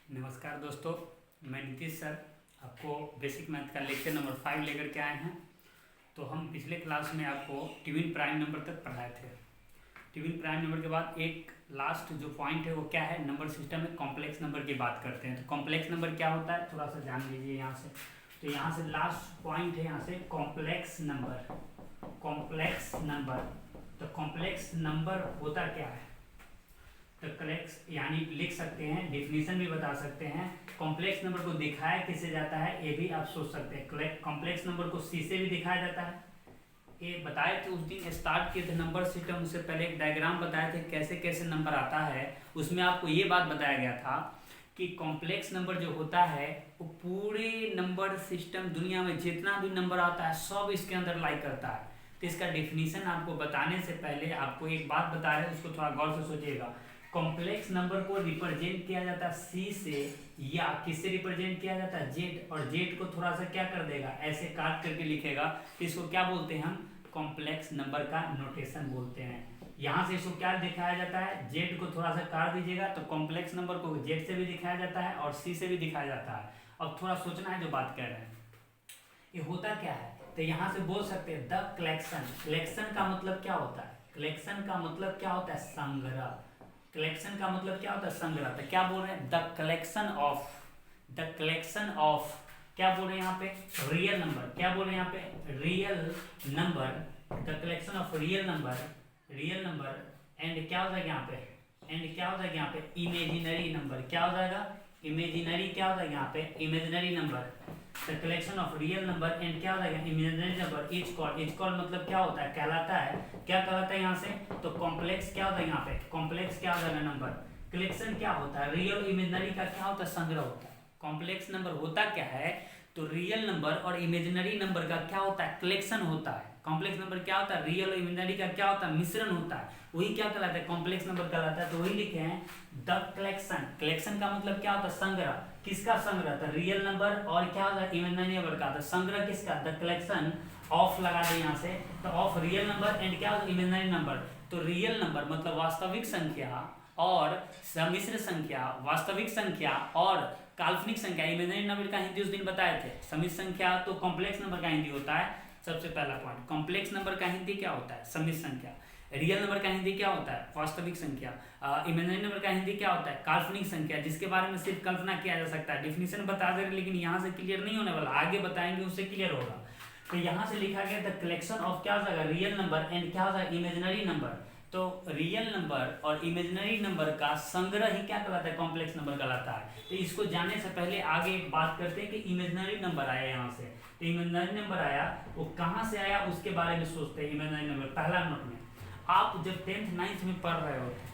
नमस्कार दोस्तों, मैं नीतीश सर आपको बेसिक मैथ का लेक्चर नंबर 5 लेकर के आए हैं। तो हम पिछले क्लास में आपको ट्विन प्राइम नंबर तक पढ़ाए थे। ट्विन प्राइम नंबर के बाद एक लास्ट जो पॉइंट है वो क्या है, नंबर सिस्टम में कॉम्प्लेक्स नंबर की बात करते हैं। तो कॉम्प्लेक्स नंबर क्या होता है थोड़ा सा जान लीजिए यहाँ से। तो यहाँ से लास्ट पॉइंट है, यहाँ से कॉम्प्लेक्स नंबर। कॉम्प्लेक्स नंबर, तो कॉम्प्लेक्स नंबर होता क्या है, तो कॉम्प्लेक्स यानी लिख सकते हैं, डेफिनेशन भी बता सकते हैं। कॉम्प्लेक्स नंबर को दिखाया किससे जाता है ये भी आप सोच सकते हैं। कॉम्प्लेक्स नंबर को सी से भी दिखाया जाता है। ये बताए थे उस दिन स्टार्ट किए थे नंबर सिस्टम, उससे पहले एक डायग्राम बताए थे कैसे कैसे नंबर आता है। उसमें आपको ये बात बताया गया था कि कॉम्प्लेक्स नंबर जो होता है वो पूरे नंबर सिस्टम दुनिया में जितना भी नंबर आता है सब इसके अंदर लाई करता है। तो इसका डेफिनेशन आपको बताने से पहले आपको एक बात बता रहे हैं, उसको थोड़ा गौर से सोचिएगा। कॉम्प्लेक्स नंबर को रिप्रेजेंट किया जाता है सी से, या किससे रिप्रेजेंट किया जाता है, जेड। और जेड को थोड़ा सा क्या कर देगा, ऐसे काट करके लिखेगा। तो इसको क्या बोलते हैं हम, कॉम्प्लेक्स नंबर का नोटेशन बोलते हैं। यहाँ से इसको क्या दिखाया जाता है, जेड को थोड़ा सा काट दीजिएगा तो कॉम्प्लेक्स नंबर को जेड से भी दिखाया जाता है और सी से भी दिखाया जाता है। अब थोड़ा सोचना है जो बात कर रहे हैं ये होता क्या है। तो यहाँ से बोल सकते हैं द कलेक्शन। कलेक्शन का मतलब क्या होता है, कलेक्शन का मतलब क्या होता है, संग्रह। कलेक्शन का मतलब क्या होता है, संग्रह। तो क्या बोल रहे हैं, the collection of, the collection of, क्या बोल रहे हैं यहाँ पे, रियल नंबर। क्या बोल रहे हैं यहाँ पे, real number. The collection of real number, real number. And क्या हो जाएगा यहाँ पे, एंड क्या हो जाएगा यहाँ पे, इमेजिनरी नंबर। क्या हो जाएगा, इमेजिनरी। क्या हो जाएगा यहाँ पे, imaginary number. The collection of real number and क्या हो जाएगा, imaginary number is called. Is called मतलब क्या होता है, कहलाता है। क्या कहलाता है यहाँ से, तो कॉम्प्लेक्स क्या होता है यहाँ पे, कॉम्प्लेक्स क्या हो जाएगा नंबर। कलेक्शन क्या होता है, रियल इमेजिनरी का क्या होता है, संग्रह होता है। कॉम्प्लेक्स नंबर होता क्या है, तो रियल नंबर और इमेजिनरी नंबर का क्या होता है, कलेक्शन होता है। कॉम्प्लेक्स नंबर क्या होता है, रियल और इमेजिनरी का क्या होता है, मिश्रण होता है। वही क्या कहलाता है, कॉम्प्लेक्स नंबर कहलाता है। तो वही लिखे हैं द कलेक्शन। कलेक्शन का मतलब क्या होता है, संग्रह। किसका संग्रह, तो रियल नंबर और क्या होता है, इमेजिनरी नंबर का। तो संग्रह किसका, द कलेक्शन ऑफ लगा दे यहाँ से, तो ऑफ रियल नंबर एंड क्या होता है, इमेजिनरी नंबर। तो रियल नंबर मतलब वास्तविक संख्या और सम्मिश्र संख्या, वास्तविक संख्या और काल्पनिक संख्या। इमेजिनरी नंबर का हिंदी उस दिन बताए थे। सम्मिश्र संख्या तो कॉम्प्लेक्स नंबर का हिंदी होता है। सबसे पहला पॉइंट, कॉम्प्लेक्स नंबर का हिंदी क्या होता है, सम्मिश्र संख्या। रियल नंबर का हिंदी क्या होता है, वास्तविक संख्या। इमेजिनरी नंबर का हिंदी क्या होता है, काल्पनिक संख्या, जिसके बारे में सिर्फ कल्पना किया जा सकता है। डेफिनेशन बता दे रहे लेकिन यहाँ से क्लियर नहीं होने वाला, आगे बताएंगे उससे क्लियर होगा। तो यहाँ से लिखा गया द कलेक्शन ऑफ क्या हो जाएगा, रियल नंबर एंड क्या हो जाएगा, इमेजिनरी नंबर। तो रियल नंबर और इमेजिनरी नंबर का संग्रह ही क्या कहलाता है, कॉम्प्लेक्स नंबर कहलाता है। तो इसको जानने से पहले आगे एक बात करते हैं कि इमेजिनरी नंबर आया यहाँ से। तो इमेजिनरी नंबर आया, वो कहाँ से आया उसके बारे में सोचते हैं। इमेजिनरी नंबर पहला नोट में, आप जब 10th 9th में पढ़ रहे होते,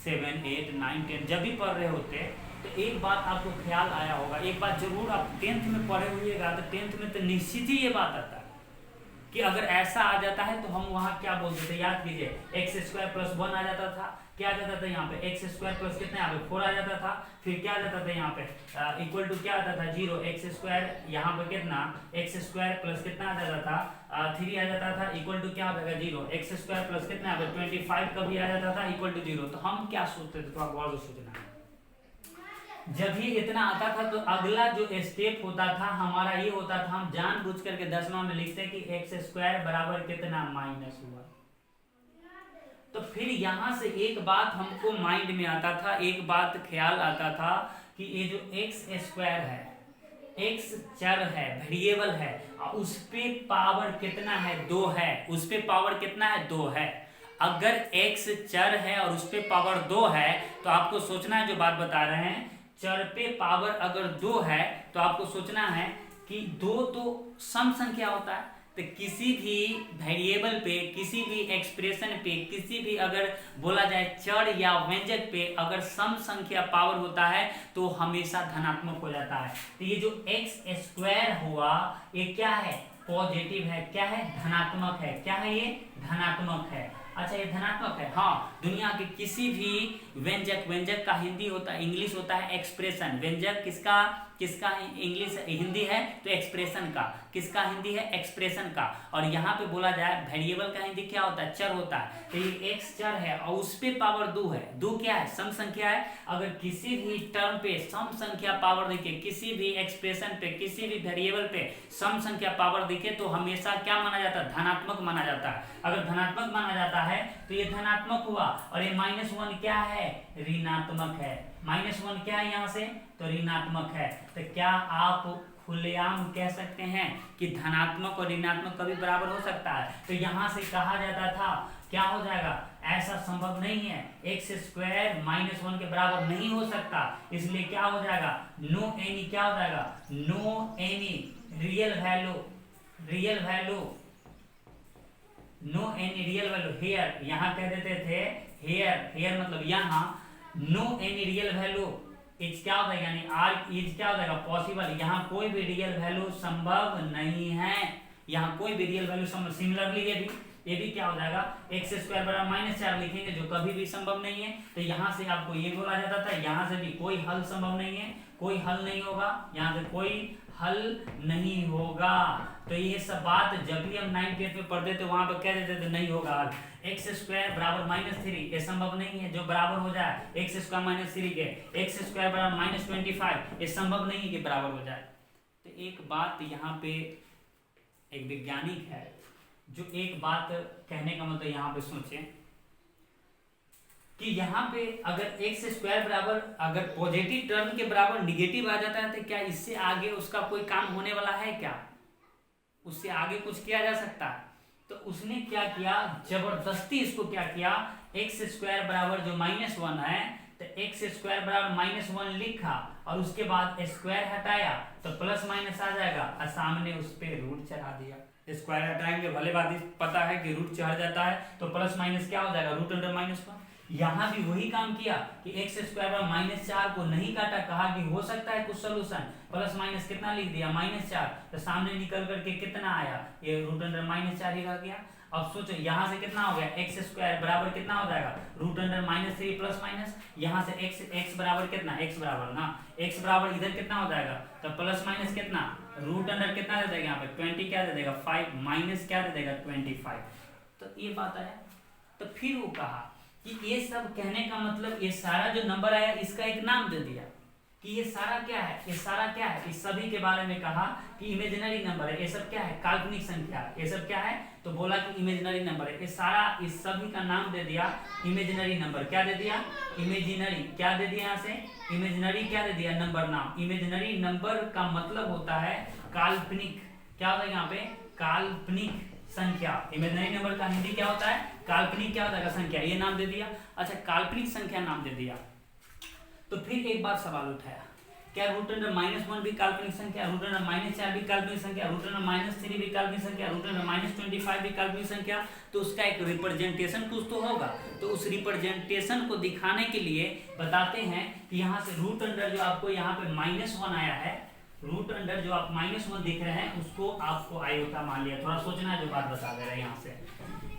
7 8 9 10 जब भी पढ़ रहे होते, तो एक बात आपको ख्याल आया होगा, एक बात जरूर आप 10th में पढ़े हुएगा, तो 10th में तो निश्चित ही ये बात आता है कि अगर ऐसा आ जाता है तो हम वहाँ क्या बोलते थे, याद कीजिए, x² + 1 आ जाता था। क्या आ जाता था यहाँ पे, x² प्लस कितना यहाँ पे 4 आ जाता था। फिर क्या आ जाता था यहाँ पे इक्वल टू क्या आता था 0, x² यहाँ पे कितना, x² प्लस कितना आ जाता था 3 आ जाता था, इक्वल टू क्या आ जाएगा 0, x² प्लस कितना यहाँ पे 25 कभी आ जाता था, इक्वल टू 0। तो हम क्या सोचते थे, थोड़ा गौर से सोचना है। जब ही इतना आता था तो अगला जो स्टेप होता था हमारा ये होता था, हम जानबूझ करके 10वां में लिखते कि x² बराबर कितना, -1। तो फिर यहाँ से एक बात हमको माइंड में आता था, एक बात ख्याल आता था कि ये जो x² है, x चर है, वेरिएबल है, उस पे पावर कितना है, 2 है। उस पे पावर कितना है, 2 है। अगर x चर है और उस पे पावर 2 है तो आपको सोचना है, जो बात बता रहे हैं, चर पे पावर अगर 2 है तो आपको सोचना है कि 2 तो सम संख्या होता है। तो किसी भी वेरिएबल पे, किसी भी एक्सप्रेशन पे, किसी भी अगर बोला जाए चर या व्यंजक पे अगर सम संख्या पावर होता है तो हमेशा धनात्मक हो जाता है। तो ये जो x² हुआ ये क्या है, पॉजिटिव है, क्या है, धनात्मक है। क्या है ये, धनात्मक है। अच्छा ये धनात्मक है, हाँ दुनिया के किसी भी व्यंजक का हिंदी होता है, इंग्लिश होता है एक्सप्रेशन। व्यंजक किसका इंग्लिश हिंदी है तो एक्सप्रेशन का, किसका हिंदी है एक्सप्रेशन का। और यहाँ पे बोला जाए वेरिएबल का हिंदी क्या होता है, चर होता है। तो ये एक्स चर है और उस पे पावर 2 है। 2 क्या है, सम संख्या है। अगर किसी भी टर्म पे सम संख्या पावर दिखे, किसी भी एक्सप्रेशन पे, किसी भी वेरिएबल पे सम संख्या पावर दिखे तो हमेशा क्या माना जाता है, धनात्मक माना जाता है। अगर धनात्मक माना जाता है तो ये धनात्मक हुआ, और ये -1 क्या है, ऋणात्मक है। -1 क्या है यहाँ से, तो ऋणात्मक है। तो क्या आप खुलेआम कह सकते हैं कि धनात्मक और ऋणात्मक कभी बराबर हो सकता है? तो यहाँ से कहा जाता था क्या हो जाएगा, ऐसा संभव नहीं है, x² -1 के बराबर नहीं हो सकता। इसलिए क्या हो जाएगा, नो एनी क्या हो जाएगा, no any real value no any real value here. यहाँ कह देते थे हेयर मतलब यहाँ, no any real value is क्या हो जाएगा, यानी आर इज क्या हो जाएगा, पॉसिबल। यहाँ कोई भी रियल वैल्यू संभव नहीं है, यहाँ कोई भी रियल वैल्यू संभव। सिमिलरली ये भी क्या हो जाएगा, x² बराबर -4 लिखेंगे जो कभी भी संभव नहीं है। तो यहाँ से आपको ये बोला जाता था, यहाँ से भी कोई हल संभव नहीं है, कोई हल नहीं होगा, यहाँ से कोई हल नहीं होगा। तो ये सब बात जब भी हम 9th 10th में पढ़ते थे वहां पर कह देते थे नहीं होगा। x² बराबर -3 ये संभव नहीं है जो बराबर हो जाए x² -3 के। x² बराबर -25 ये संभव नहीं है कि बराबर हो जाए। तो एक बात यहाँ पे एक वैज्ञानिक है जो एक बात कहने का मतलब यहाँ पे सोचे कि यहाँ पे अगर x² बराबर अगर पॉजिटिव टर्म के बराबर निगेटिव आ जाता है तो क्या इससे आगे उसका कोई काम होने वाला है क्या, उससे आगे कुछ किया जा सकता है? तो उसने क्या किया, जबरदस्ती इसको क्या किया, x² बराबर जो -1 है तो x² बराबर -1 लिखा और उसके बाद स्क्वायर हटाया तो प्लस माइनस आ जाएगा और सामने उस पे रूट चढ़ा दिया। स्क्वायर हटाएंगे भले बात पता है कि रूट चढ़ जाता है तो प्लस माइनस क्या हो जाएगा, रूट अंडर -1। यहाँ भी वही काम किया कि x² बराबर -4 को नहीं काटा, कहा कि हो सकता है कुछ सोल्यूशन, प्लस माइनस कितना लिख दिया -4, तो सामने निकल करके कितना आया, ये रूट अंडर -4 ही रह गया। अब सोचो यहाँ से कितना हो गया, x² बराबर कितना हो जाएगा, रूट अंडर -3 प्लस माइनस, यहाँ से x बराबर कितना, x बराबर ना, x बराबर इधर कितना हो जाएगा, तो प्लस माइनस कितना, रूट अंडर कितना दे देगा यहाँ पे 20 क्या दे देगा 5 माइनस क्या दे देगा 25। तो ये बात आया। तो फिर वो कहा कि ये सब कहने का मतलब ये सारा जो नंबर आया इसका एक नाम दे दिया कि ये सारा क्या है, ये सारा क्या है, इस सभी के बारे में कहा कि इमेजिनरी नंबर है, ये सब क्या है, काल्पनिक संख्या, ये सब क्या है, तो बोला कि इमेजिनरी नंबर है। ये सारा इस सभी का नाम दे दिया इमेजिनरी नंबर। क्या दे दिया, इमेजिनरी, क्या दे दिया यहाँ से, इमेजिनरी क्या दे दिया, नंबर नाम। इमेजिनरी नंबर का मतलब होता है काल्पनिक, क्या होता है यहाँ पे, काल्पनिक संख्या। इमेजिनरी नंबर का हिंदी क्या होता है, काल्पनिक क्या होता है संख्या, ये नाम दे दिया। अच्छा, काल्पनिक संख्या नाम दे दिया तो फिर एक बार सवाल उठाया, क्या रूट अंडर -1 भी काल्पनिक संख्या, रूट अंडर -4 भी काल्पनिक संख्या, रूट अंडर -3 भी काल्पनिक संख्या, रूट अंडर -25 भी काल्पनिक संख्या? तो उसका एक रिप्रेजेंटेशन कुछ तो होगा। तो उस रिप्रेजेंटेशन को दिखाने के लिए बताते हैं कि यहाँ से रूट अंडर जो आपको यहाँ पे -1 आया है, रूट अंडर जो आप -1 दिख रहे हैं उसको आपको आयोटा मान लिया। थोड़ा सोचना है जो बात बता दे रहा है यहाँ से।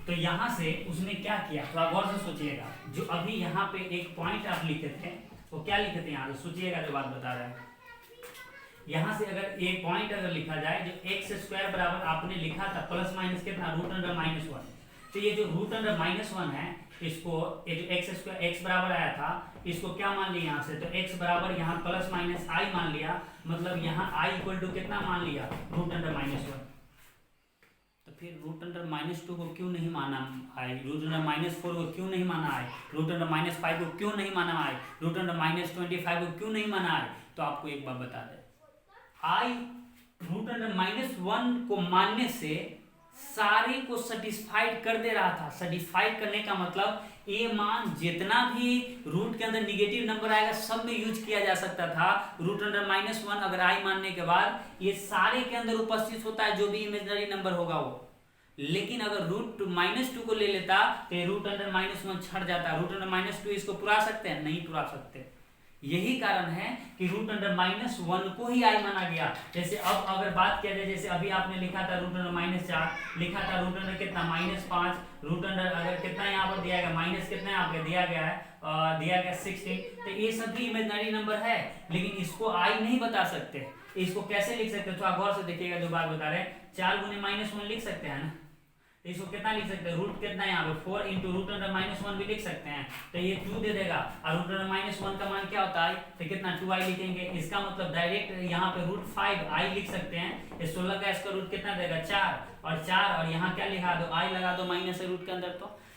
तो यहाँ से उसने क्या किया, थोड़ा गौर से सोचिएगा। जो अभी यहाँ पे एक पॉइंट आप लिखे थे वो क्या लिखे थे, यहाँ से सोचिएगा जो बात बता रहा है। यहाँ से अगर एक पॉइंट अगर लिखा जाए, जो x² बराबर आपने लिखा था प्लस माइनस कितना, रूट अंडर -1। तो ये जो रूट अंडर -1 है इसको, ये जो x बराबर आया था इसको क्या मान लिया यहाँ से, तो x बराबर यहाँ प्लस माइनस i मान लिया, मतलब यहाँ i इक्वल टू कितना मान लिया, रूट अंडर -1। तो फिर रूट अंडर -2 को क्यों नहीं माना i, रूट अंडर -4 को क्यों नहीं माना i, रूट अंडर -5 को क्यों नहीं माना i, रूट अंडर -25 को क्यों नहीं माना i? तो आपको एक बात बता दें, i रूट अंडर -1 को मानने से सारे को सेटिस्फाइड कर दे रहा था। सेटिस्फाइड करने का मतलब ये मान जितना भी रूट के अंदर निगेटिव नंबर आएगा सब में यूज किया जा सकता था। रूट अंडर -1 अगर i मानने के बाद ये सारे के अंदर उपस्थित होता है जो भी इमेजिनरी नंबर होगा वो। लेकिन अगर रूट -2 को ले लेता तो रूट अंडर -1 छट जाता। रूट अंडर -2 इसको पुरा सकते हैं, नहीं पुरा सकते। यही कारण है कि रूट अंडर -1 को ही आई माना गया। जैसे अब अगर बात किया जाए, जैसे अभी आपने लिखा था रूट अंडर -4, लिखा था रूट अंडर कितना -5, रूट अंडर अगर कितना यहाँ पर दिया गया माइनस कितना यहाँ पे दिया गया है, दिया गया 16, तो ये सभी इमेजिनरी नंबर है, लेकिन इसको आई नहीं बता सकते। इसको कैसे लिख सकते हैं, थोड़ा गौर से देखिएगा जो बात बता रहे हैं। 4 गुने -1 लिख सकते हैं ना, इसको कितना लिख सकते हैं, रूट कितना यहाँ पे 4 इंटू रूट अंडर -1 भी लिख सकते हैं, तो ये 2 दे देगा। और रूट अंडर -1 का मान क्या होता है, तो कितना 2i लिखेंगे। इसका मतलब डायरेक्ट यहाँ पे रूट 5i लिख सकते हैं। इस 16 का इसका रूट कितना देगा 4 और यहाँ क्या लिखा दो, i लगा दो माइनस है रूट के अंदर।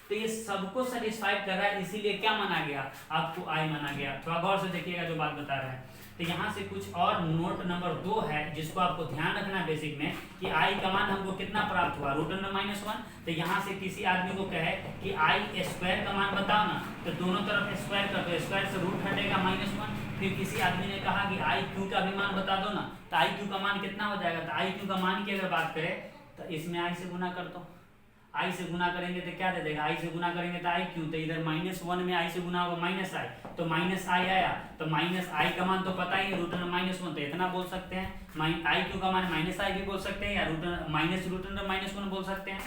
तो ये सबको सेटिस्फाइड कर रहा है, इसीलिए क्या माना गया, आपको i माना गया। थोड़ा गौर से देखिएगा जो बात बता रहे हैं। तो यहाँ से कुछ और नोट नंबर 2 है जिसको आपको ध्यान रखना बेसिक में, कि i का मान हमको कितना प्राप्त हुआ, रूट अंडर -1। तो यहाँ से किसी आदमी को कहे कि i स्क्वायर का मान बताओ ना, तो दोनों तरफ स्क्वायर कर दो, स्क्वायर से रूट हटेगा -1। फिर किसी आदमी ने कहा कि i क्यू का भी मान बता दो ना, तो i क्यू का मान कितना हो जाएगा, तो i क्यू का मान की अगर बात करें तो इसमें i से गुना कर दो। i से गुना करेंगे तो क्या दे देगा, i से गुना करेंगे तो i क्यू, तो इधर -1 में i से गुना होगा -i, तो -i आया, तो -i का मान तो पता ही है रूट अंडर -1, तो इतना बोल सकते हैं। i क्यू का मान -i भी बोल सकते हैं, या रूट अंडर -1 बोल सकते हैं।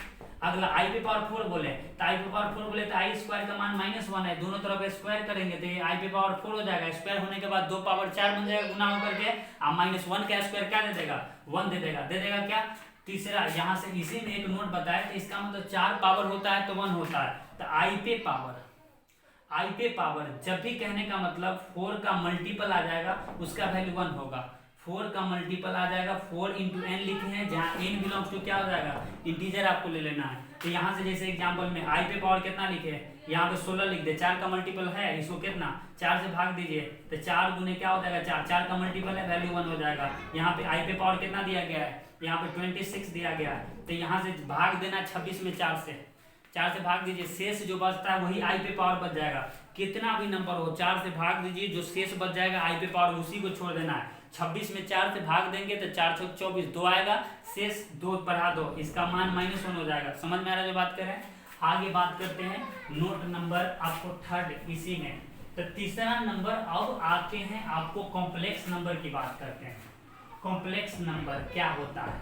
अगला i पे पावर 4 बोले, तो i पे पावर 4 बोले तो i स्क्वायर का मान -1 है, दोनों तरफ स्क्वायर करेंगे तो ये i पे पावर 4 हो जाएगा। स्क्वायर होने के बाद 2 पावर 4 बन जाएगा गुना होकर के, और -1 का स्क्वायर क्या दे देगा, 1 दे देगा क्या। तीसरा यहाँ से इसी ने एक नोट बताया, तो इसका मतलब 4 पावर होता है तो 1 होता है, तो i पे पावर जब भी कहने का मतलब 4 का मल्टीपल आ जाएगा उसका वैल्यू 1 होगा। 4 का मल्टीपल आ जाएगा, 4 इंटू n लिखे हैं, जहाँ n बिलोंग्स टू क्या हो जाएगा, इंटीजर आपको ले लेना है। तो यहाँ से जैसे एग्जांपल में i पे पावर कितना लिखे, यहाँ पे 16 लिख दे, 4 का मल्टीपल है, इसको कितना 4 से भाग दीजिए, तो 4 गुने क्या हो जाएगा 4 का मल्टीपल है, वैल्यू 1 हो जाएगा। यहाँ पे i पे पावर कितना दिया गया है, यहाँ पे 26 दिया गया है, तो यहाँ से भाग देना 26 में 4 से भाग दीजिए, शेष जो बचता है वही i पे पावर बच जाएगा। कितना भी नंबर हो 4 से भाग दीजिए, जो शेष बच जाएगा i पे पावर उसी को छोड़ देना है। 26 में 4 से भाग देंगे तो 4 × 24 2 आएगा, शेष 2 बढ़ा दो, इसका मान -1 हो जाएगा। समझ में आ रहा है जो बात कर रहे हैं। आगे बात करते हैं नोट नंबर आपको 3 इसी में। तो तीसरा नंबर अब आते हैं, आपको कॉम्प्लेक्स नंबर की बात करते हैं। कॉम्प्लेक्स नंबर क्या होता है,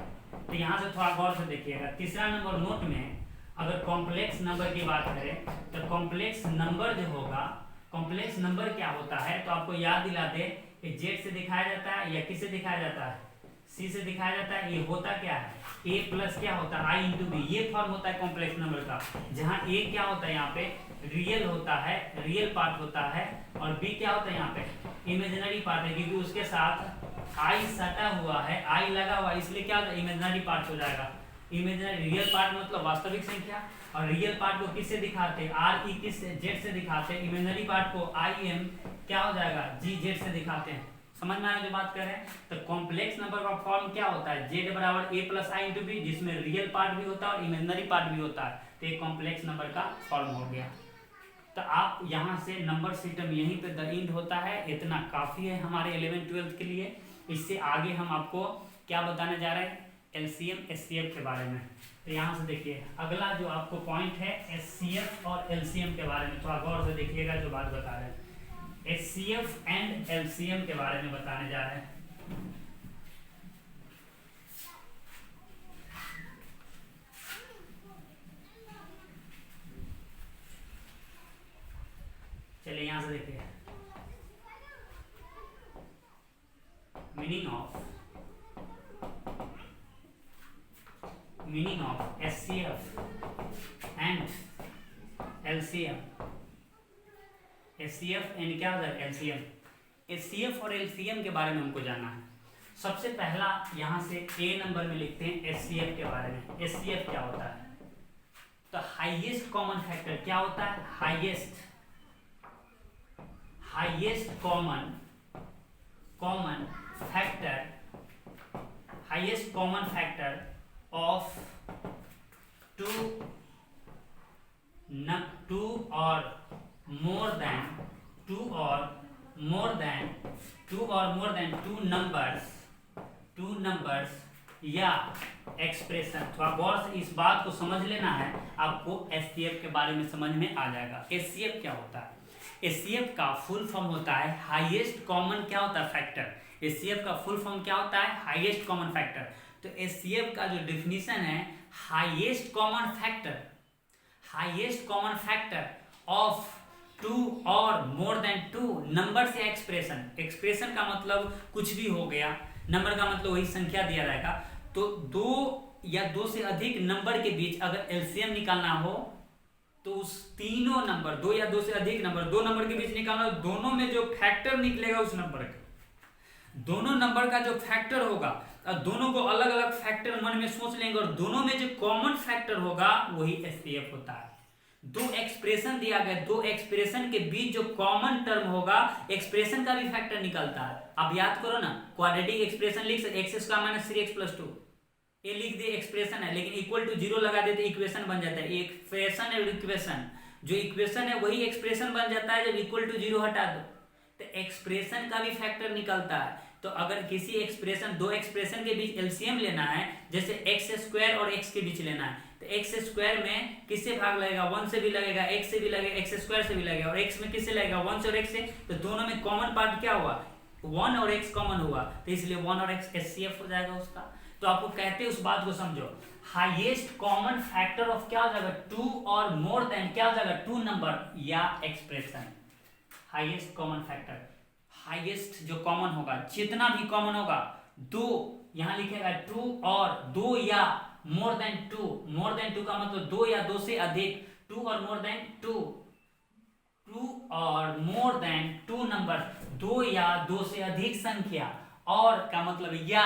तो यहाँ से थोड़ा गौर से देखिएगा। तीसरा नंबर नोट में अगर कॉम्प्लेक्स नंबर की बात करें तो कॉम्प्लेक्स नंबर जो होगा, कॉम्प्लेक्स नंबर क्या होता है, तो आपको याद दिला दे कि जेड से दिखाया जाता है या किससे दिखाया जाता है, सी से दिखाया जाता है। ये होता क्या है, a प्लस क्या होता है i इंटू बी, ये फॉर्म होता है कॉम्प्लेक्स नंबर का, जहाँ a क्या होता है यहाँ पे रियल होता है, रियल पार्ट होता है, और b क्या होता है यहाँ पे इमेजिनरी पार्ट है, क्योंकि उसके साथ i सटा हुआ है, i लगा हुआ है, इसलिए क्या होता है इमेजिनरी पार्ट हो जाएगा। इमेजिनरी रियल पार्ट मतलब वास्तविक संख्या, और रियल पार्ट को किससे दिखाते हैं, r e किस जेड से दिखाते हैं, इमेजिनरी पार्ट को i m क्या हो जाएगा g जेड से दिखाते हैं। समझ में आया जो बात कर रहे हैं। तो कॉम्प्लेक्स नंबर का फॉर्म क्या होता है, z बराबर a plus i into B, जिसमें रियल पार्ट भी होता है और इमेजिनरी पार्ट भी होता है, तो एक कॉम्प्लेक्स नंबर का फॉर्म हो गया। तो आप यहाँ से नंबर सिस्टम यहीं पे द एंड होता है, इतना काफ़ी है हमारे 11th-12th के लिए। इससे आगे हम आपको क्या बताने जा रहे हैं, LCM SCF के बारे में। तो यहाँ से देखिए अगला जो आपको पॉइंट है SCF और LCM के बारे में, थोड़ा गौर से देखिएगा जो बात बता रहे हैं। SCF एंड LCM के बारे में बताने जा रहे हैं। चलिए यहाँ से देखिए meaning of SCF and LCM। SCF and क्या होता है LCM। SCF और LCM के बारे में हमको जानना है। सबसे पहला यहाँ से A नंबर में लिखते हैं SCF के बारे में। SCF क्या होता है, तो हाईएस्ट कॉमन फैक्टर क्या होता है, highest common factor of two और मोर देन टू नंबर्स या एक्सप्रेशन। थोड़ा गौर से इस बात को समझ लेना है, आपको SCF के बारे में समझ में आ जाएगा। SCF क्या होता है, एचसीएफ का फुल फॉर्म होता है हाईएस्ट कॉमन क्या होता है फैक्टर। एचसीएफ का फुल फॉर्म क्या होता है हाईएस्ट कॉमन फैक्टर। तो एचसीएफ का जो डेफिनेशन है highest common factor of two और मोर देन टू नंबर से एक्सप्रेशन। एक्सप्रेशन का मतलब कुछ भी हो गया, नंबर का मतलब वही संख्या दिया रहेगा। तो दो या दो से अधिक नंबर के बीच अगर एलसीएम निकालना हो तो उस तीनों नंबर, दो या दो से अधिक नंबर, दो नंबर के बीच निकालना हो, दोनों में जो फैक्टर निकलेगा उस नंबर का, दोनों नंबर का जो फैक्टर होगा, दोनों को अलग अलग फैक्टर मन में सोच लेंगे और दोनों में जो कॉमन फैक्टर होगा वही एचसीएफ होता है। दो एक्सप्रेशन दिया गया, दो एक्सप्रेशन के बीच जो कॉमन टर्म होगा एक्सप्रेशन का भी फैक्टर निकलता है। अब याद करो ना, क्वाड्रेटिक एक्सप्रेशन लिख सकते x square minus 3x plus 2, ये लिख दे एक्सप्रेशन है, लेकिन इक्वल टू 0 लगा देते इक्वेशन बन जाता है। एक्सप्रेशन है इक्वेशन, जो इक्वेशन है वही एक्सप्रेशन बन जाता है जब इक्वल टू 0 हटा दो। तो एक्सप्रेशन का भी फैक्टर निकलता है। तो अगर किसी एक्सप्रेशन, दो एक्सप्रेशन के बीच एलसीएम लेना है, जैसे एक्स स्क्वायर और एक्स के बीच लेना है, तो एक्स स्क्वायर में किससे भाग लगेगा, 1 से भी लगेगा, एक्स से भी लगेगा, एक्स स्क्वायर से भी लगेगा, और एक्स में किससे लगेगा, 1 से और एक्स से। तो दोनों में कॉमन पार्ट क्या हुआ, 1 और x कॉमन हुआ, तो इसलिए 1 और x एचसीएफ हो जाएगा उसका। तो आपको कहते हैं उस बात को समझो, हाईएस्ट कॉमन फैक्टर ऑफ क्या हो जाएगा, 2 और मोर देन क्या हो जाएगा, 2 नंबर या expression. Highest common factor, highest जो कॉमन होगा, जितना भी कॉमन होगा, दो यहां लिखेगा 2 और 2 या मोर देन 2। मोर देन 2 का मतलब 2 या 2 से अधिक, 2 और मोर देन 2, 2 और मोर देन 2 नंबर, 2 या 2 से अधिक संख्या, और का मतलब या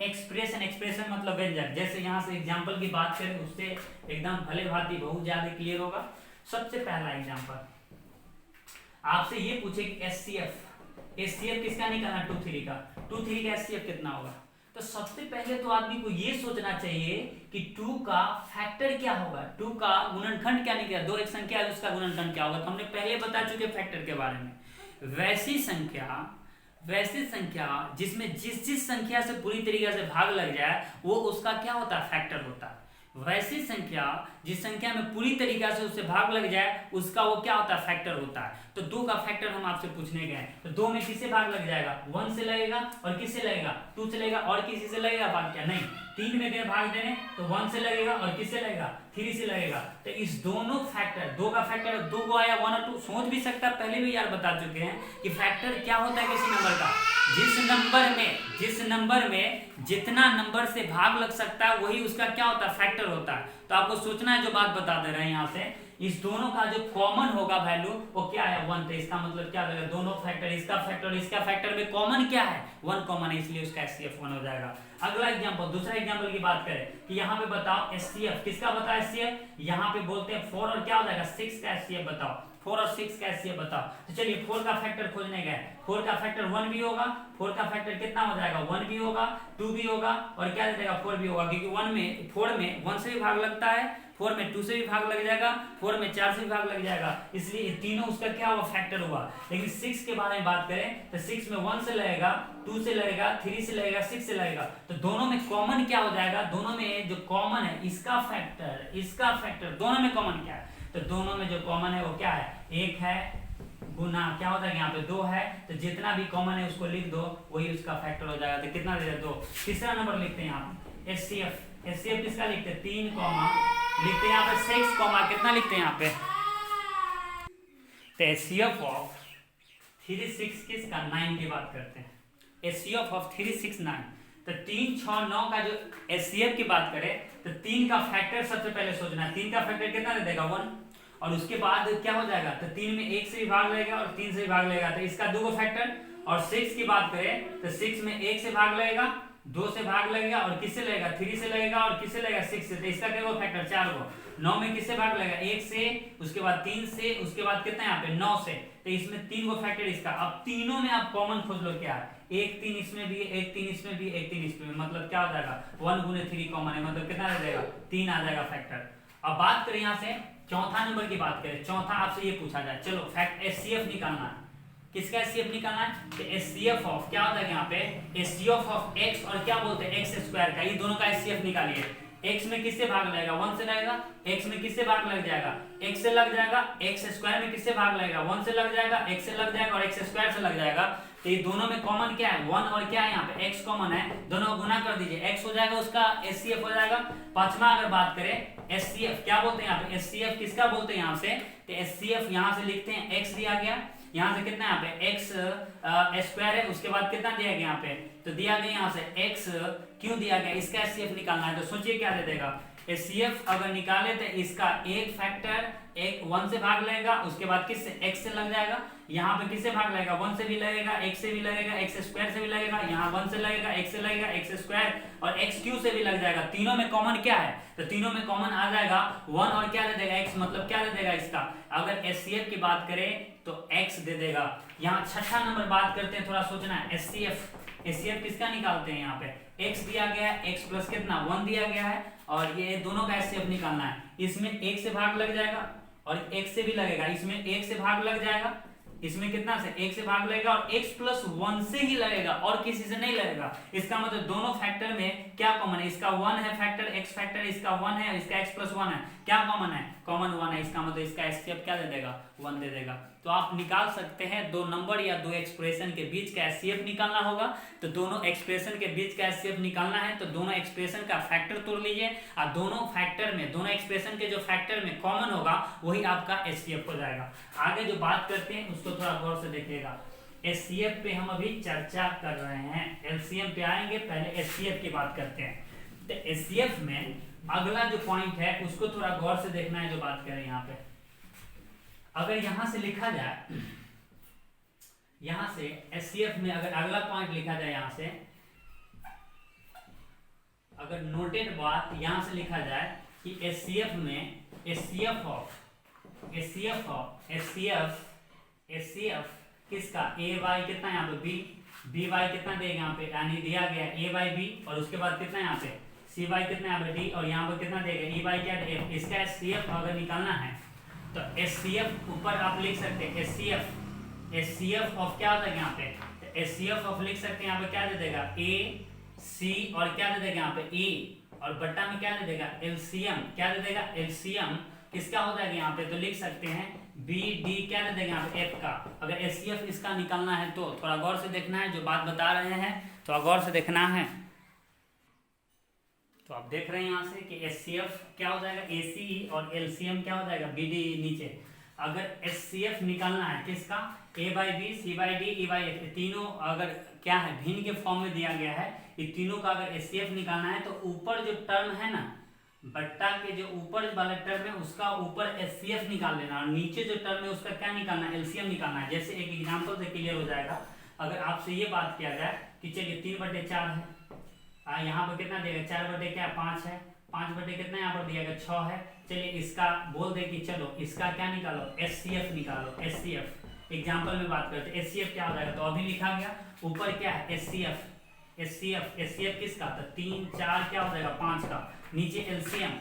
एक्सप्रेशन, एक्सप्रेशन मतलब व्यंजक। जैसे यहां से एग्जांपल की बात करें उससे एकदम भले भांति बहुत ज्यादा क्लियर होगा। सबसे पहला एग्जांपल आपसे ये पूछे कि एचसीएफ किसका निकालना, 2 3 का, 2 3 का एचसीएफ कितना होगा। तो सबसे पहले तो आदमी को ये सोचना चाहिए कि 2 का फैक्टर क्या होगा, 2 का गुणनखंड क्या निकलेगा, दो एक संख्या है उसका गुणनखंड क्या होगा। तो हमने पहले बता चुके फैक्टर के बारे में। वैसी संख्या जिसमें जिस संख्या से पूरी तरीके से भाग लग जाए वो उसका क्या होता है, फैक्टर होता है। वैसी संख्या जिस संख्या में पूरी तरीके से उससे भाग लग जाए उसका वो क्या होता है, फैक्टर होता है। तो 2 का फैक्टर हम आपसे पूछने गए, तो 2 में किससे भाग लग जाएगा, 1 से लगेगा, और किससे लगेगा, 2 से लगेगा, और किसी से लगेगा भाग क्या, नहीं। 3 में गए भाग देने तो 1 से लगेगा, और किससे लगेगा, 3 से लगेगा। तो इस दोनों फैक्टर, 2 का फैक्टर 2 को आया, 1 और 2 सोच भी सकता है, पहले भी यार बता चुके हैं कि फैक्टर क्या होता है किसी नंबर का, जिस नंबर में जितना नंबर से भाग लग सकता है वही उसका क्या होता है, फैक्टर होता है। तो आपको सोचना है, जो बात बता दे रहे हैं यहाँ से, इस दोनों का जो कॉमन होगा वैल्यू वो क्या है, 1। तो इसका मतलब क्या होगा, दोनों फैक्टर, इसका फैक्टर और इसका फैक्टर में कॉमन क्या है, 1 कॉमन है, इसलिए उसका एचसीएफ 1 हो जाएगा। अगला एग्जांपल, दूसरा एग्जांपल की बात करें कि यहाँ पे बताओ एचसीएफ किसका बताओ, एचसीएफ यहाँ पे बोलते हैं 4 और क्या हो जाएगा, 6 का एचसीएफ बताओ, 4 और 6 का एचसीएफ बताओ। तो चलिए 4 का फैक्टर खोजने गए, 4 का फैक्टर 1 भी होगा, 4 का फैक्टर कितना हो जाएगा, 1 भी होगा, 2 भी होगा, और क्या दे देगा, 4 भी होगा, क्योंकि 4 में 1 से भी भाग लगता है, 4 में 2 से भी भाग लग जाएगा, 4 में 4 से भी भाग लग जाएगा, इसलिए तीनों उसका क्या हुआ, फैक्टर हुआ। लेकिन 6 के बारे में बात करें तो 6 में 1 से लगेगा, 2 से लगेगा, 3 से लगेगा, 6 से लगेगा। तो दोनों में कॉमन क्या हो जाएगा, दोनों में जो कॉमन है इसका फैक्टर दोनों में कॉमन क्या है, तो दोनों में जो कॉमन है वो क्या है, 1 है गुना क्या होता है यहाँ पे 2 है, तो जितना भी कॉमन है उसको लिख दो, वही उसका फैक्टर हो जाएगा। तो कितना दे 2। तीसरा नंबर लिखते हैं यहाँ पे एचसीएफ किसका लिखते हैं, 3 कॉमा लिखते हैं यहाँ पे 6 कॉमा कितना लिखते हैं यहाँ पे, तो एचसीएफ ऑफ 3 6 किसका, 9 की बात करते हैं, एचसीएफ ऑफ 3 6 9। तो 3 6 9 का जो एचसीएफ की बात करें तो 3 का फैक्टर सबसे पहले सोचना है, 3 का फैक्टर कितना दे देगा, 1, और उसके बाद क्या हो जाएगा, तो 3 में 1 से भी भाग लगेगा और 3 से भी भाग लगेगा, तो इसका 2 फैक्टर। और 6 की बात करें तो 6 में 1 से भाग लगेगा, 2 से भाग लगेगा, और किससे लगेगा, 3 से लगेगा, और किससे लगेगा, 6 से, तो इसका क्या फैक्टर, 4 को। 9 में किससे भाग लगेगा, 1 से, उसके बाद 3 से, उसके बाद कितना यहाँ पे 9 से, तो इसमें 3 को फैक्टर इसका। अब तीनों में आप कॉमन खोज लो क्या है, 1 3 इसमें भी, 1 3 इसमें भी, 1 3 इसमें भी, मतलब क्या हो जाएगा, 1 गुने 3 कॉमन है, मतलब कितना आ जाएगा, 3 आ जाएगा फैक्टर। अब बात करें यहाँ से चौथा नंबर की बात करें, चौथा आपसे ये पूछा जाए, चलो फैक्ट एचसीएफ निकालना है, किसका एचसीएफ निकालना है, तो एचसीएफ ऑफ क्या होता है यहाँ पे, एचसीएफ ऑफ एक्स और क्या बोलते हैं एक्स स्क्वायर का, ये दोनों का एचसीएफ निकालिए। x में किससे भाग लगेगा 1 से लगेगा, x में किससे भाग लग जाएगा x से लग जाएगा, x स्क्वायर में किससे भाग लगेगा 1 से लग जाएगा, x से लग जाएगा और x स्क्वायर से लग जाएगा। तो ये दोनों में कॉमन क्या है 1 और क्या है यहाँ पे x कॉमन है, दोनों को गुना कर दीजिए, x हो जाएगा उसका HCF हो जाएगा। पांचवा अगर बात करें HCF क्या बोलते हैं यहाँ पे, HCF किसका बोलते हैं यहाँ से, तो HCF यहाँ से लिखते हैं x दिया गया, यहाँ से कितना यहाँ पे x स्क्वायर है, उसके बाद कितना दिया गया यहाँ पे, तो दिया गया यहाँ से x क्यों दिया गया, इसका HCF निकालना है। तो सोचिए क्या दे देगा HCF अगर निकाले तो इसका एक फैक्टर 1 से भाग लगेगा, उसके बाद किससे x से लग जाएगा, यहाँ पे किससे भाग लगेगा 1 से भी लगेगा, x से भी लगेगा, x स्क्वायर से भी लगेगा, यहाँ 1 से लगेगा, x से लगेगा, x स्क्वायर और x क्यू से भी लग जाएगा। तीनों में कॉमन क्या है, तो तीनों में कॉमन आ जाएगा 1 और क्या दे देगा x, मतलब क्या दे देगा इसका, अगर HCF की बात करें तो x दे देगा। यहाँ छठा नंबर बात करते हैं, थोड़ा सोचना है HCF किसका निकालते हैं, यहाँ पे x दिया गया है, x प्लस कितना 1 दिया गया है और ये दोनों का HCF निकालना है। इसमें 1 से भाग लग जाएगा और x से भी लगेगा, इसमें 1 से भाग लग जाएगा, इसमें कितना से 1 से भाग लगेगा और x प्लस 1 से ही लगेगा और किसी से नहीं लगेगा। इसका मतलब दोनों फैक्टर में क्या कॉमन है, इसका 1 है फैक्टर x फैक्टर, इसका 1 है, इसका x प्लस 1 है, क्या कॉमन है, कॉमन 1 है। इसका मतलब इसका HCF क्या दे देगा 1 दे देगा। तो आप निकाल सकते हैं दो नंबर या दो एक्सप्रेशन के बीच का HCF निकालना होगा, तो दोनों एक्सप्रेशन के बीच का HCF निकालना है तो दोनों एक्सप्रेशन का फैक्टर तोड़ लीजिए और दोनों फैक्टर में, दोनों एक्सप्रेशन के जो फैक्टर में कॉमन होगा वही आपका HCF हो जाएगा। आगे जो बात करते हैं उसको थोड़ा गौर से देखिएगा। HCF पे हम अभी चर्चा कर रहे हैं, LCM पे आएंगे, पहले HCF की बात करते हैं। तो HCF में अगला जो पॉइंट है उसको थोड़ा गौर से देखना है, जो बात करें यहाँ पे अगर यहां से लिखा जाए, यहां से HCF में अगर अगला पॉइंट लिखा जाए, यहां से अगर नोटेड बात यहां से लिखा जाए कि HCF में HCF किसका AY कितना यहाँ पे BY कितना देगा यहाँ पे, यानी दिया गया AYB और उसके बाद कितना यहाँ पे CY कितना यहाँ पे D और यहाँ पर कितना देगा EY क्या F। इसका HCF अगर निकालना है तो HCF ऊपर आप लिख सकते हैं HCF ऑफ क्या होता है यहाँ पे, तो HCF ऑफ लिख सकते हैं यहाँ पे क्या दे देगा AC और क्या दे देगा यहाँ पे E और बट्टा में क्या दे देगा LCM, क्या दे देगा LCM किसका हो जाएगा यहाँ पे, तो लिख सकते हैं BD क्या दे देगा यहाँ पे F का। अगर HCF इसका निकालना है तो थोड़ा गौर से देखना है, जो बात बता रहे हैं थोड़ा गौर से देखना है। तो आप देख रहे हैं यहाँ से कि HCF क्या हो जाएगा ACE और LCM क्या हो जाएगा BD नीचे। अगर HCF निकालना है किसका A/B C/D E/F, तीनों अगर क्या है भिन्न के फॉर्म में दिया गया है, ये तीनों का अगर HCF निकालना है तो ऊपर जो टर्म है ना, बट्टा के जो ऊपर वाला टर्म है उसका ऊपर HCF निकाल लेना और नीचे जो टर्म है उसका क्या निकालना है LCM निकालना है। जैसे एक एग्जाम्पल से क्लियर हो जाएगा, अगर आपसे ये बात किया जाए कि चलिए 3/4 है, यहाँ पर कितना देगा 4/5 है, 5/ कितना यहाँ पर दिया गया 6 है। चलिए इसका बोल दे कि चलो इसका क्या निकालो HCF निकालो, HCF एग्जाम्पल में बात करते हैं HCF क्या हो जाएगा, तो अभी लिखा गया ऊपर क्या है HCF किसका, तो 3 4 क्या हो जाएगा 5 का, नीचे LCM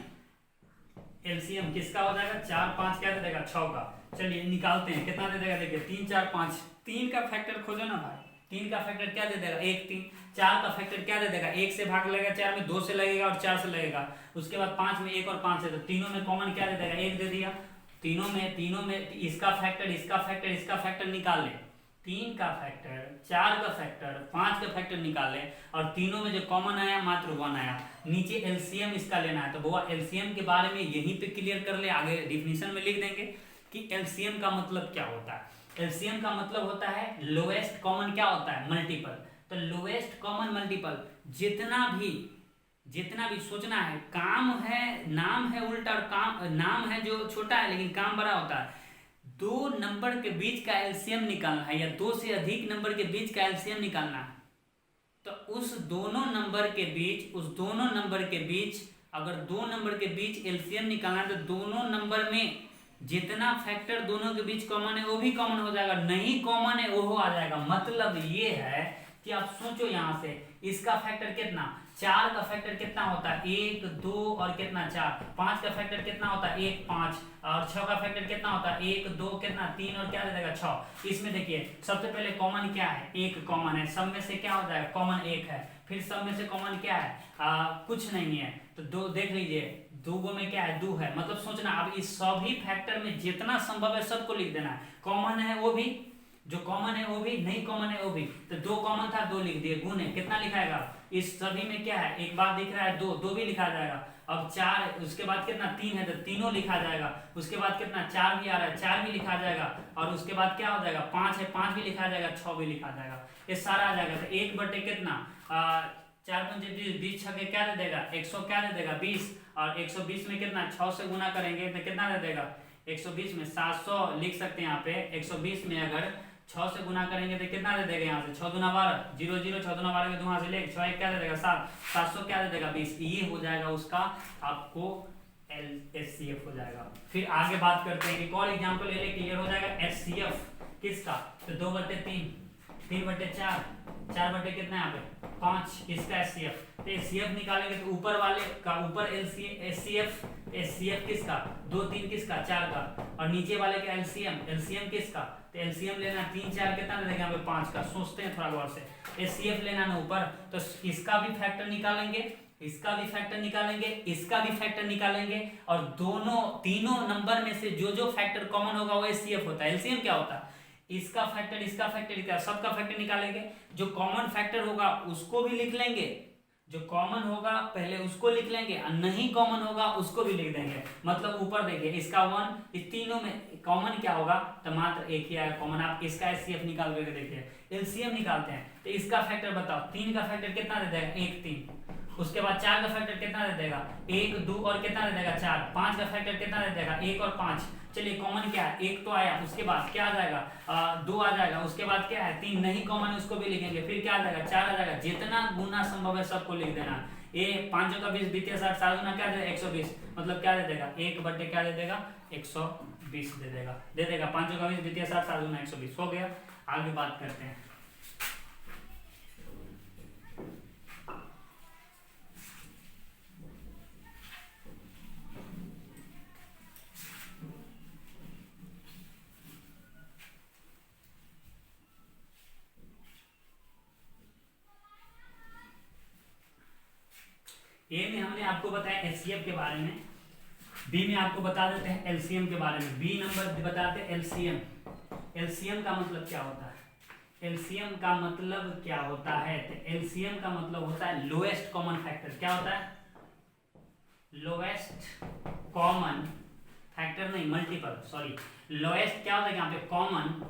किसका हो जाएगा 4 5 क्या दे देगा 6 का। चलिए निकालते हैं कितना दे देगा, देखिए 3 4 5, 3 का फैक्टर खोजो ना भाई, 3 का फैक्टर क्या दे देगा 1 3, 4 का फैक्टर क्या दे देगा 1 से भाग लगेगा 4 में, 2 से लगेगा और 4 से लगेगा, उसके बाद 5 में 1 और 5 से, तो तीनों में कॉमन क्या दे देगा 1 दे दिया। तीनों में इसका फैक्टर निकाल ले, 3 का फैक्टर 4 का फैक्टर 5 का फैक्टर निकाल ले और तीनों में जो कॉमन आया मात्र 1 आया। नीचे LCM इसका लेना है, तो वो LCM के बारे में यहीं पे क्लियर कर ले, आगे डिफिनीशन में लिख देंगे कि LCM का मतलब क्या होता है। LCM का मतलब होता है लोएस्ट कॉमन क्या होता है मल्टीपल। तो लोएस्ट कॉमन मल्टीपल जितना भी सोचना है, काम है नाम है उल्टा और काम नाम है जो छोटा है लेकिन काम बड़ा होता है। 2 नंबर के बीच का LCM निकालना है या 2 से अधिक नंबर के बीच का LCM निकालना है, तो उस दोनों नंबर के बीच अगर 2 नंबर के बीच LCM निकालना है तो दोनों नंबर में जितना फैक्टर दोनों के बीच कॉमन है वो भी कॉमन हो जाएगा, नहीं कॉमन है वो आ जाएगा। मतलब ये है कि आप सोचो यहाँ से इसका फैक्टर कितना, 4 का फैक्टर कितना होता है 1 2 और कितना 4, 5 का फैक्टर कितना होता है 1 5 और 6 का फैक्टर कितना होता है 1 2 कितना 3 और क्या दे देगा 6। इसमें देखिए सबसे पहले कॉमन क्या है 1 कॉमन है, सब में से क्या हो जाएगा कॉमन 1 है, फिर सब में से कॉमन क्या है कुछ नहीं है, तो दो देख लीजिए, दो गो में क्या है, दो है, मतलब सोचना अब इस सभी फैक्टर में जितना संभव है सबको लिख देना है। कॉमन है वो भी, जो कॉमन है वो भी, नहीं कॉमन है वो भी। तो दो कॉमन था, दो लिख दिए, गुण है, कितना लिखाएगा, इस सभी में क्या है, एक बार दिख रहा है दो, दो भी लिखा जाएगा। अब चार, उसके बाद कितना, तीन है तो तीनों लिखा जाएगा। उसके बाद कितना, चार भी आ रहा है, चार भी लिखा जाएगा। और उसके बाद क्या हो जाएगा, पांच है, पांच भी लिखा जाएगा, छह भी लिखा जाएगा। ये सारा आ जाएगा। तो एक बटे कितना, 4×5 20 छके क्या दे देगा, 100 क्या दे देगा, 20। और 120 में कितना, 6 से गुना करेंगे तो कितना दे देगा, 120 में 700 लिख सकते हैं यहाँ पे। 120 में अगर 6 से गुना करेंगे तो कितना दे देगा, यहाँ से 6 दूना 12, 0 0, 6 दूना 12 के दो से ले, 6 क्या दे देगा 7, 700 क्या दे देगा 20। ये हो जाएगा उसका आपको HCF हो जाएगा। फिर आगे बात करते हैं, एक और एग्जाम्पल ले ले, क्लियर हो जाएगा। HCF किसका, तो 2/3, 3/4, 4 कितना यहाँ पे 5, इसका HCF। तो HCF निकालेंगे तो ऊपर वाले का ऊपर HCF, HCF किसका, 2 3 किसका, 4 का। और नीचे वाले का LCM किसका, तो LCM लेना 3 4 कितना दे देगा यहाँ पे 5 का। सोचते हैं थोड़ा गौर से, HCF लेना ना ऊपर, तो इसका भी फैक्टर निकालेंगे, इसका भी फैक्टर निकालेंगे, इसका भी फैक्टर निकालेंगे। और दोनों तीनों नंबर में से जो जो फैक्टर कॉमन होगा वो HCF होता है। LCM क्या होता है, इसका फैक्टर, इसका फैक्टर, इसका सबका फैक्टर निकालेंगे। जो कॉमन फैक्टर होगा उसको भी लिख लेंगे, जो कॉमन होगा पहले उसको लिख लेंगे, और नहीं कॉमन होगा उसको भी लिख देंगे। मतलब ऊपर देखिए, इसका 1, इस तीनों में कॉमन क्या होगा, तो मात्र एक ही आएगा कॉमन। आप इसका HCF निकाल करके देखिए, LCM निकालते हैं तो इसका फैक्टर बताओ, 3 का फैक्टर कितना दे देगा, 1 3। उसके बाद 4 का फैक्टर कितना दे देगा, 1 2, और कितना दे देगा 4। 5 का फैक्टर कितना दे देगा, 1 और 5। चलिए कॉमन क्या है, 1 तो आया, उसके बाद क्या आ जाएगा, 2 आ जाएगा। उसके बाद क्या है, 3 नहीं कॉमन है उसको भी लिखेंगे। फिर क्या आ जाएगा, 4 आ जाएगा। जितना गुना संभव है सबको लिख देना। ये 5 का 20, 20 60, 7 गुना क्या दे देगा, 120। मतलब क्या दे देगा, 1 बटे क्या दे देगा, 120 दे देगा 5 का 20, 20 60, 7 गुना 120 हो गया। आगे बात करते हैं। ए में हमने आपको बताया HCF के बारे में, बी में आपको बता देते हैं LCM के बारे में। बी नंबर बताते हैं LCM। LCM का मतलब क्या होता है, LCM का मतलब क्या होता है, तो LCM का मतलब होता है लोएस्ट कॉमन फैक्टर। क्या होता है, लोएस्ट कॉमन फैक्टर, नहीं मल्टीपल, सॉरी। लोएस्ट क्या होता है यहाँ पे, कॉमन।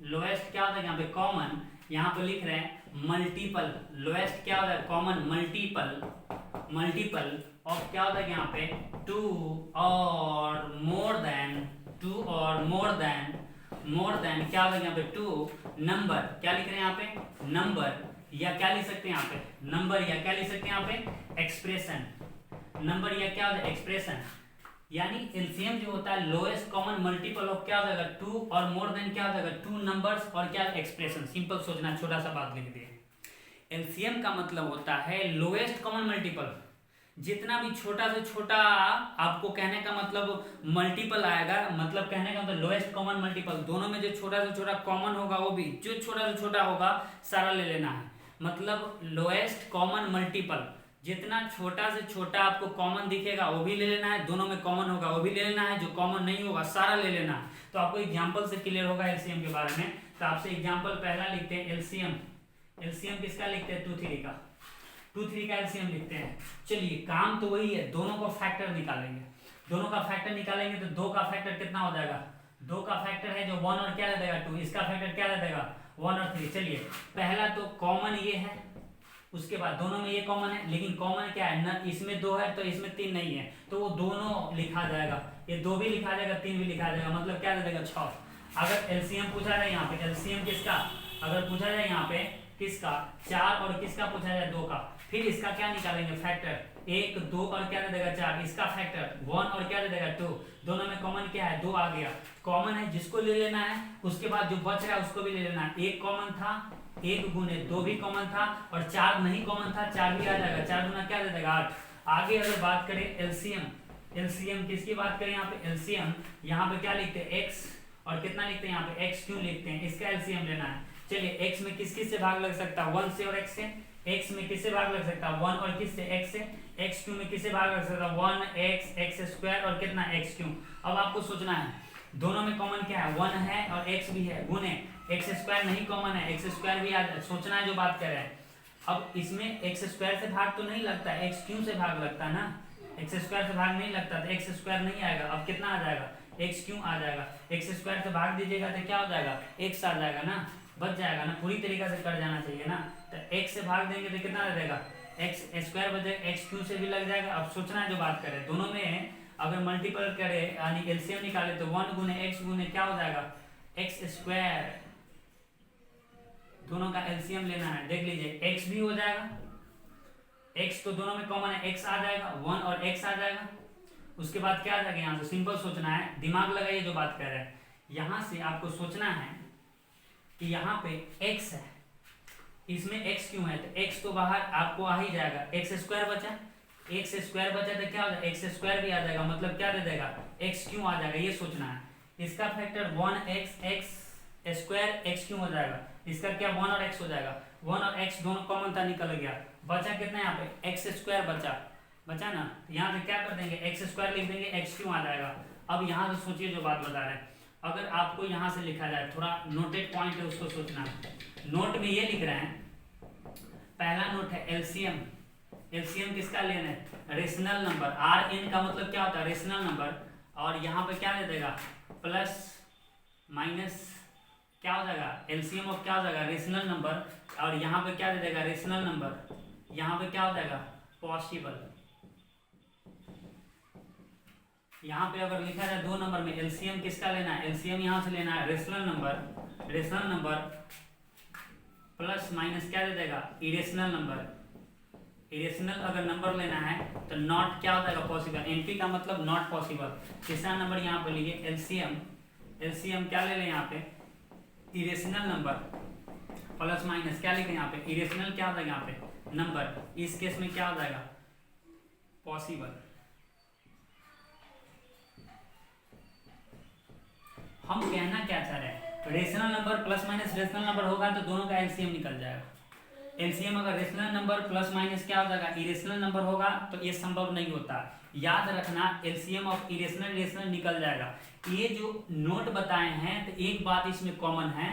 लोएस्ट क्या होता है यहाँ पे, कॉमन। यहाँ पे लिख रहे हैं मल्टीपल। लोएस्ट क्या होता है, कॉमन मल्टीपल, मल्टीपल ऑफ क्या होता है यहाँ पे, 2 और मोर देन, 2 और मोर देन, मोर देन क्या होता है यहाँ पे, 2 नंबर। क्या लिख रहे हैं यहाँ पे, नंबर, या क्या लिख सकते हैं यहाँ पे, नंबर, या क्या लिख सकते हैं यहाँ पे, एक्सप्रेशन। नंबर या क्या होता है, एक्सप्रेशन। यानी LCM जो होता है लोएस्ट कॉमन मल्टीपल ऑफ क्या हो जाएगा, 2 और मोर देन क्या हो जाएगा, 2 नंबर्स और क्या एक्सप्रेशन। सिंपल सोचना, छोटा सा बात लिख दिए। LCM का मतलब होता है लोएस्ट कॉमन मल्टीपल। जितना भी छोटा से छोटा, आपको कहने का मतलब मल्टीपल आएगा, मतलब कहने का मतलब लोएस्ट कॉमन मल्टीपल, दोनों में जो छोटा से छोटा कॉमन होगा वो भी, जो छोटा से छोटा होगा सारा ले लेना है। मतलब लोएस्ट कॉमन मल्टीपल, जितना छोटा से छोटा आपको कॉमन दिखेगा वो भी ले लेना है, दोनों में कॉमन होगा वो भी ले लेना है, जो कॉमन नहीं होगा सारा ले लेना है। तो आपको एग्जांपल से क्लियर होगा LCM के बारे में। तो आपसे एग्जांपल पहला लिखते हैं LCM। LCM किसका लिखते हैं, 2 3 का, 2 3 का LCM लिखते हैं। चलिए काम तो वही है, दोनों का फैक्टर निकालेंगे। दोनों का फैक्टर निकालेंगे तो 2 का फैक्टर कितना हो जाएगा, 2 का फैक्टर है जो 1 और क्या दे देगा 2, इसका फैक्टर क्या दे देगा 1 और 3। चलिए पहला तो कॉमन ये है, उसके बाद दोनों में ये कॉमन है, लेकिन कॉमन क्या है ना, इसमें 2 है तो इसमें 3 नहीं है, तो वो दोनों लिखा जाएगा। ये 2 भी लिखा जाएगा, 3 भी लिखा जाएगा, मतलब क्या दे देगा 6। अगर LCM पूछा जाए यहाँ पे, LCM किसका अगर पूछा जाए यहाँ पे, किसका 4 और किसका पूछा जाए 2 का, फिर इसका क्या निकालेंगे फैक्टर, 1 2 और क्या दे देगा 4, इसका फैक्टर 1 और क्या दे देगा 2। दोनों में कॉमन क्या है, 2 आ गया, कॉमन है जिसको ले लेना है। उसके बाद जो बच रहा है उसको भी ले लेना है। 1 कॉमन था, 1 गुने 2 भी कॉमन था, और 4 नहीं कॉमन था, 4 भी आ जाएगा, 4 गुना क्या दे देगा 8। आगे अगर बात करें LCM किसकी बात करें यहाँ पे, LCM यहाँ पे क्या लिखते हैं x, और कितना लिखते हैं यहाँ पे x क्यों लिखते हैं, इसका LCM लेना है। चलिए एक्स में किस किस से भाग लग सकता है, 1 से और x से। एक्स में किससे भाग लग सकता है, 1 और किस से, x से। एक्स क्यू में किससे भाग लग सकता है, 1x एक्स स्क्वायर और कितना x क्यू। अब आपको सोचना है दोनों में कॉमन क्या है, 1 है और x भी है, गुने एक्स स्क्वायर नहीं कॉमन है, एक्स स्क्वायर भी आ, सोचना है जो बात कर रहे हैं। अब इसमें एक्स स्क्वायर से भाग तो नहीं लगता, एक्स क्यू से भाग लगता है ना, एक्स स्क्वायर से भाग नहीं लगता, तो एक्स स्क्वायर नहीं आएगा। अब कितना आ जाएगा, एक्स क्यू आ जाएगा। एक्स स्क्वायर से भाग दीजिएगा तो क्या हो जाएगा, एक्स आ जाएगा ना, बच जाएगा ना, पूरी तरीका से कट जाना चाहिए ना। तो एक्स से भाग देंगे तो कितना रहेगा, एक्स स्क्वायर बच जाएगा, एक्स क्यू से भी लग जाएगा। अब सोचना है जो बात करें, दोनों में अगर मल्टीपल करे यानी एलसीएम निकाले तो 1 गुने एक्स गुने क्या हो जाएगा, एक्स स्क्वायर। दोनों का एलसीएम लेना है, देख लीजिए एक्स भी हो जाएगा, एक्स तो दोनों में कॉमन है, एक्स आ जाएगा, 1 और एक्स आ जाएगा। उसके बाद क्या आ जाएगा, यहाँ से सिंपल सोचना है, दिमाग लगाइए जो बात कर रहे हैं। यहाँ से आपको सोचना है कि यहाँ पे x है, इसमें x क्यों है, तो x तो बाहर आपको आ ही जाएगा, एक्स स्क्वायर बचा, एक्स स्क्वायर बचा तो क्या हो जाएगा, एक्स स्क्वायर भी आ जाएगा, मतलब क्या दे देगा, x क्यों आ जाएगा, ये सोचना है। इसका factor 1x x square x क्यों हो जाएगा, इसका क्या 1 और x हो जाएगा, 1 और x दोनों कॉमन था, निकल गया, बचा कितना यहाँ पे एक्स स्क्वायर बचा ना। यहाँ से क्या कर देंगे, एक्स स्क्वायर लिख देंगे, एक्स क्यों आ जाएगा। अब यहाँ से सोचिए जो बात बता रहे हैं, अगर आपको यहाँ से लिखा जाए, थोड़ा नोटेड पॉइंट है उसको सोचना। नोट में ये लिख रहे हैं, पहला नोट है एलसीएम। एलसीएम किसका लेना है, रेशनल नंबर, आर एन का मतलब क्या होता है, रेशनल नंबर। और यहाँ पे क्या दे देगा, प्लस माइनस क्या हो जाएगा, एलसीएम ऑफ क्या हो जाएगा, रेशनल नंबर। और यहाँ पे क्या दे देगा, रेशनल नंबर, यहाँ पे क्या हो जाएगा, पॉसिबल। यहाँ पे अगर लिखा जाए 2 नंबर में एलसीएम किसका लेना है, एलसीएम यहाँ से लेना है रेशनल नंबर प्लस माइनस क्या दे देगा, इरेशनल नंबर। इरेशनल अगर नंबर लेना है तो नॉट क्या हो जाएगा, पॉसिबल। एनपी का मतलब नॉट पॉसिबल। तीसरा नंबर यहाँ पे लिखिए एलसीएम क्या ले लें यहाँ पे, इरेशनल नंबर प्लस माइनस क्या लिखे यहाँ पे, इरेशनल क्या हो जाएगा यहाँ पे नंबर, इस केस में क्या हो जाएगा, पॉसिबल। हम कहना क्या चाह रहे हैं, rational number plus minus rational number होगा तो दोनों का एलसीएम निकल जाएगा। एलसीएम अगर रेशनल नंबर प्लस माइनस क्या हो जाएगा, इरेशनल नंबर होगा तो ये संभव नहीं होता। याद रखना, एलसीएम ऑफ इरेशनल निकल जाएगा। ये जो नोट बताए हैं तो एक बात इसमें कॉमन है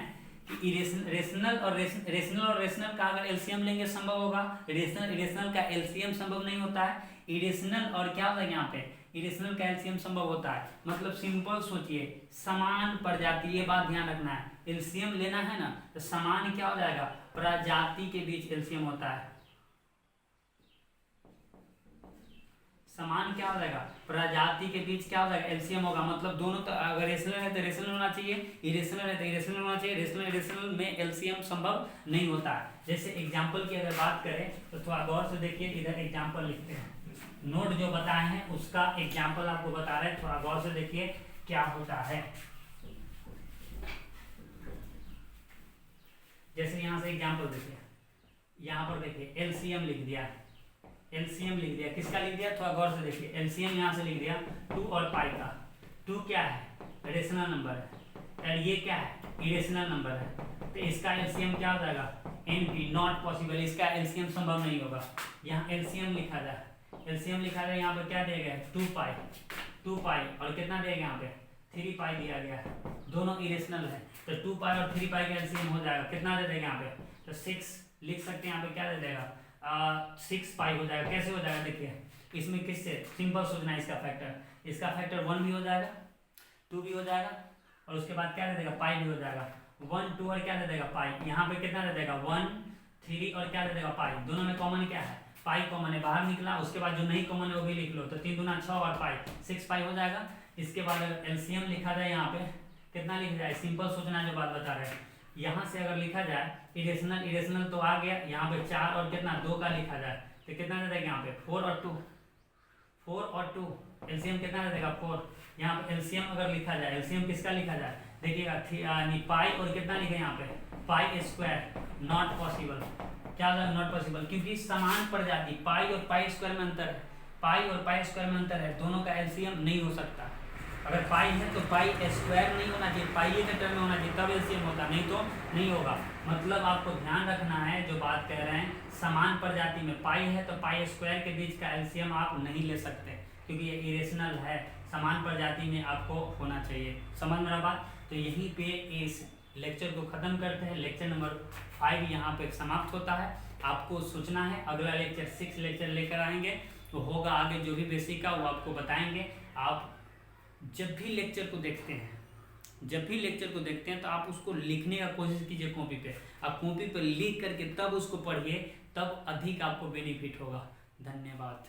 कि रेशनल और रेशनल का अगर एलसीएम लेंगे संभव होगा, इरेशनल का एलसीएम संभव नहीं होता है। इरेशनल और क्या होता है यहाँ पे, इरेशनल का एलसीएम संभव होता है। मतलब सिंपल सोचिए, समान प्रजाति, ये बात ध्यान रखना है, एलसीएम लेना है ना तो समान क्या हो जाएगा, प्रजाति के बीच एलसीएम होता है। समान क्या हो जाएगा, प्रजाति के बीच क्या हो जाएगा, एलसीएम होगा। मतलब दोनों तो अगर रेशनल है तो रेशनल होना चाहिए, इरेशनल है तो इरेशनल होना चाहिए। रेशनल में एलसीएम संभव नहीं होता है। जैसे एग्जांपल की अगर बात करें तो थोड़ा गौर से देखिए, इधर एग्जांपल लिखते हैं, नोट जो बताए हैं उसका एग्जांपल आपको बता रहे हैं, थोड़ा गौर से देखिए क्या होता है। जैसे यहाँ से एग्जांपल देखिए, यहाँ पर देखिए एलसीएम लिख दिया, किसका लिख दिया, थोड़ा गौर से देखिए। एलसीएम यहाँ से लिख दिया 2 और पाई का। 2 क्या है, रेशनल नंबर है, और ये क्या है, इरेशनल नंबर है। तो इसका एलसीएम क्या हो जाएगा, एनपी, नॉट पॉसिबल, इसका एलसीएम संभव नहीं होगा। यहाँ एलसीएम लिखा जाए, यहाँ पर क्या दिया गया है, 2 पाई और कितना दिया गया यहाँ पे 3 पाई दिया गया है। दोनों इरेशनल है तो 2 पाई और 3 पाई का एलसीएम हो जाएगा, कितना दे देगा यहाँ पे, तो 6 लिख सकते हैं। यहाँ पे क्या दे देगा, 6 पाई हो जाएगा। कैसे हो जाएगा देखिए, इसमें किससे, सिंपल सोचना है, इसका फैक्टर 1 भी हो जाएगा, 2 भी हो जाएगा, और उसके बाद क्या दे देगा, पाई भी हो जाएगा। 1 2 और क्या दे देगा, पाई। यहाँ पे कितना दे देगा, 1 3 और क्या दे देगा, पाई। दोनों में कॉमन क्या है, पाई कॉमन है, बाहर निकला। उसके बाद जो नहीं कॉमन है वो भी लिख लो, तो 3 दूना 6 और पाई 6 पाई हो जाएगा। इसके बाद अगर एलसीएम लिखा जाए, यहाँ पे कितना लिखा जाए, सिंपल सोचना जो बात बता रहे हैं। यहाँ से अगर लिखा जाए इरेशनल तो आ गया, यहाँ पे 4 और कितना 2 का लिखा जाए तो कितना दे देगा, यहाँ पे 4 और 2 एलसीएम कितना दे देगा, 4। यहाँ पे एलसीएम अगर लिखा जाए, एलसीएम किसका लिखा जाए देखिएगा, पाई और कितना लिखे यहाँ पे, पाई स्क्वायर, नॉट पॉसिबल। क्या होगा, नॉट पॉसिबल, क्योंकि समान प्रजाति, पाई और पाई स्क्वायर में अंतर है, दोनों का एलसीएम नहीं हो सकता। अगर पाई है तो पाई स्क्वायर नहीं होना चाहिए, पाई के टर्म में होना चाहिए, तब एलसीएम होता, नहीं तो नहीं होगा। मतलब आपको ध्यान रखना है जो बात कह रहे हैं, समान प्रजाति में पाई है तो पाई स्क्वायर के बीच का एलसीएम आप नहीं ले सकते, क्योंकि ये इरेशनल है। समान प्रजाति में आपको होना चाहिए। समझ मेरा बात? तो यहीं पे इस लेक्चर को ख़त्म करते हैं। लेक्चर नंबर 5 यहाँ पे समाप्त होता है। आपको सोचना है, अगला लेक्चर 6 लेक्चर लेकर आएंगे, तो होगा आगे जो भी बेसिक का वो आपको बताएंगे। आप जब भी लेक्चर को देखते हैं तो आप उसको लिखने का कोशिश कीजिए कॉपी पे। आप कॉपी पे लिख करके तब उसको पढ़िए, तब अधिक आपको बेनिफिट होगा। धन्यवाद।